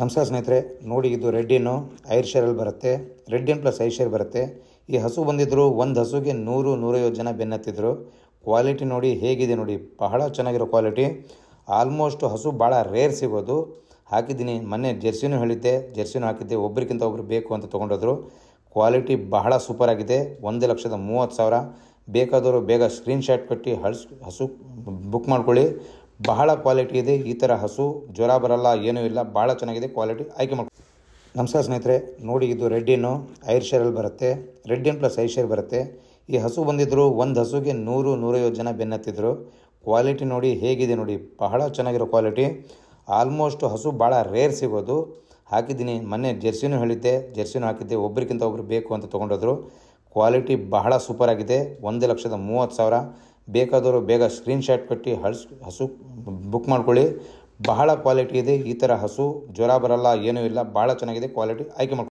ನಮಸ್ಕಾರ ಸ್ನೇಹಿತರೆ, ನೋಡಿ ಇದು ರೆಡ್ಡಿನು ಐರ್ ಶೇರಲ್ಲಿ ಬರುತ್ತೆ. ರೆಡ್ಡಿನ್ ಪ್ಲಸ್ ಐರ್ ಶೇರ್ ಬರುತ್ತೆ. ಈ ಹಸು ಬಂದಿದ್ದರು ಒಂದು ಹಸುಗೆ 100-150 ಜನ ಬೆನ್ನತ್ತಿದ್ರು. ಕ್ವಾಲಿಟಿ ನೋಡಿ ಹೇಗಿದೆ ನೋಡಿ, ಬಹಳ ಚೆನ್ನಾಗಿರೋ ಕ್ವಾಲಿಟಿ. ಆಲ್ಮೋಸ್ಟ್ ಹಸು ಭಾಳ ರೇರ್ ಸಿಗೋದು. ಹಾಕಿದ್ದೀನಿ ಮೊನ್ನೆ ಜೆರ್ಸಿನೂ ಹೇಳಿದ್ದೆ, ಜೆರ್ಸಿನೂ ಹಾಕಿದ್ದೆ. ಒಬ್ರಿಗಿಂತ ಒಬ್ರು ಬೇಕು ಅಂತ ತೊಗೊಂಡೋದ್ರು. ಕ್ವಾಲಿಟಿ ಬಹಳ ಸೂಪರ್ ಆಗಿದೆ. 1,30,30,000. ಬೇಕಾದವರು ಬೇಗ ಸ್ಕ್ರೀನ್ಶಾಟ್ ಕೊಟ್ಟು ಹಸು ಬುಕ್ ಮಾಡ್ಕೊಳ್ಳಿ. ಬಹಳ ಕ್ವಾಲಿಟಿ ಇದೆ. ಈ ಥರ ಹಸು ಜ್ವರ ಬರಲ್ಲ, ಏನೂ ಇಲ್ಲ, ಭಾಳ ಚೆನ್ನಾಗಿದೆ. ಕ್ವಾಲಿಟಿ ಆಯ್ಕೆ ಮಾಡಿ. ನಮಸ್ಕಾರ ಸ್ನೇಹಿತರೆ, ನೋಡಿ ಇದು ರೆಡ್ಡಿನು ಐರ್ ಶೇರಲ್ಲಿ ಬರುತ್ತೆ. ರೆಡ್ಡಿನ್ ಪ್ಲಸ್ ಐರ್ ಶೇರ್ ಬರುತ್ತೆ. ಈ ಹಸು ಬಂದಿದ್ದರು ಒಂದು ಹಸುಗೆ 100-150 ಜನ ಬೆನ್ನತ್ತಿದ್ರು. ಕ್ವಾಲಿಟಿ ನೋಡಿ ಹೇಗಿದೆ ನೋಡಿ, ಬಹಳ ಚೆನ್ನಾಗಿರೋ ಕ್ವಾಲಿಟಿ. ಆಲ್ಮೋಸ್ಟ್ ಹಸು ಭಾಳ ರೇರ್ ಸಿಗೋದು. ಹಾಕಿದ್ದೀನಿ ಮೊನ್ನೆ ಜೆರ್ಸಿನೂ ಹೇಳಿದ್ದೆ, ಜೆರ್ಸಿನೂ ಹಾಕಿದ್ದೆ. ಒಬ್ರಿಗಿಂತ ಒಬ್ರು ಬೇಕು ಅಂತ ತೊಗೊಂಡೋದ್ರು. ಕ್ವಾಲಿಟಿ ಬಹಳ ಸೂಪರ್ ಆಗಿದೆ. 1,30,30,000. ಬೇಕಾದವರು ಬೇಗ ಸ್ಕ್ರೀನ್ಶಾಟ್ ಕೊಟ್ಟು ಹಸು ಬುಕ್ ಮಾಡ್ಕೊಳ್ಳಿ. ಬಹಳ ಕ್ವಾಲಿಟಿ ಇದೆ. ಈ ಥರ ಹಸು ಜ್ವರ ಬರಲ್ಲ, ಏನೂ ಇಲ್ಲ, ಭಾಳ ಚೆನ್ನಾಗಿದೆ. ಕ್ವಾಲಿಟಿ ಆಯ್ಕೆ ಮಾಡಿ.